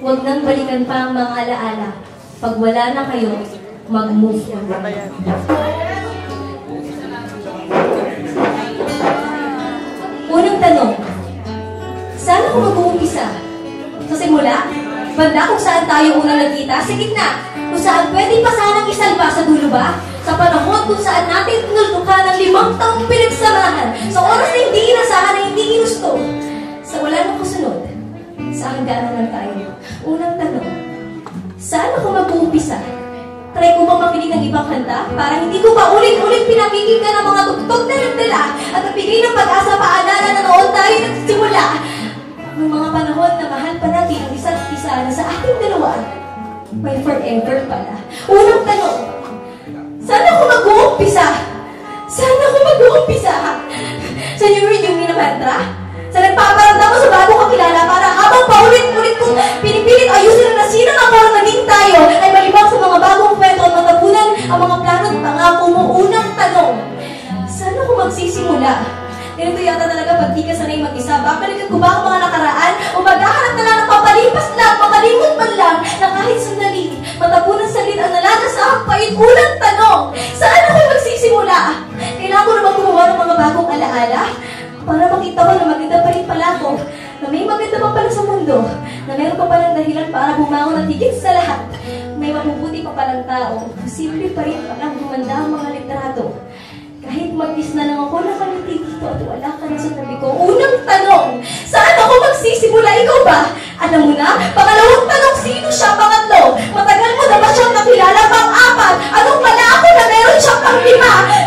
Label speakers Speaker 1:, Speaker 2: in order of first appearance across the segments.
Speaker 1: Huwag nang balikan pa ang mga alaala. Pag wala na kayo, mag-move on. Unang tanong, saan ako mag-uumpisa? Sa simula? Banda kung saan tayo unang nagkita? Sa gitna? Kung saan pwede pa sanang isalba sa dulo ba? Sa panahon kung saan natin tinultukan ng 5 taong pinagsamahan, sa oras na hindi inasahan na hindi ginusto, sa wala nang kasunod, sa hangganan lang tayo. Unang tanong, saan ako mag-uumpisa? Try ko bang makinig ng ibang kanta para hindi ko pa ulit-ulit pinakikinggan ang mga tugtog na nagdala at nagbigay ng pag-asa paalala na noon tayo nagsimula. Noong mga panahon na mahal pa natin ang isa't isa na sa ating dalawa, may forever pala. Unang tanong, saan ako mag-uumpisa? Saan ako mag-uumpisa? Sa New Renewing na mantra? Sa nagpaparamdam mo sa bagong kakilala para habang paulit-ulit kong pinipilit ayusin ang nasirang ang parang naging tayo ay malibang sa mga bagong kwento at matabunan ang mga plano at pangako mo. Unang tanong, saan ako magsisimula? Ganito yata talaga pag di ka sanay mag-isa. Babalikan ko ba ang mga nakaraan? O maghahanap na lang ng papalipas lang, makalimot man lang na kahit sandali, matabunan saglit ang nalaga sa akpait. Unang tanong, saan ako magsisimula? Kailangan ko na bang gumawa ng mga bagong alaala? Para makita ko na maganda pa rin pala ako, na may maganda pa pala sa mundo, na meron pa palang dahilan para bumangon at higit sa lahat, may mabubuti pa palang tao, simple pa rin palang gumanda ang mga litrato. Kahit mag-is na lang ako, nakaliti dito at wala ka na sa tabi ko. Unang tanong, saan ako magsisimula? Ikaw ba? Alam mo na? Pangalawang tanong, sino siya? Pangatlo, matagal mo na ba siyang nakilala? Pang-apat, anong pala ako na meron siyang pang-5?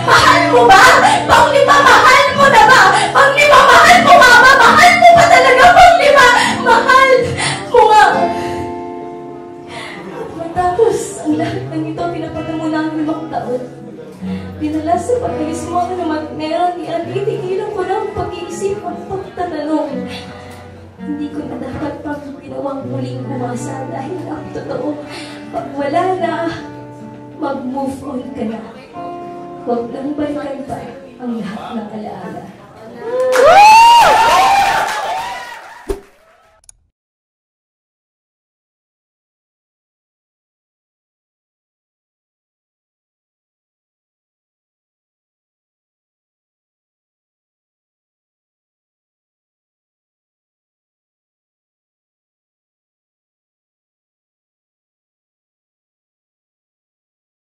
Speaker 1: Mahal mo ba? Pang-5, mahal mo na ba? Pang-5, mahal mo mama? Mahal mo ba talaga? Pang-5, mahal mo nga. At matapos, ang lahat ng ito, pinapagamo na ang 5 taon. Dinala sa pag-alis mo na meron at itigilan ko ng pag-iisip at pagtatanong. Hindi ko na dapat pang ginawang muling umasa dahil ang totoo, pag wala na, mag-move on ka na. Huwag nang balikan pa ang lahat ng alaala.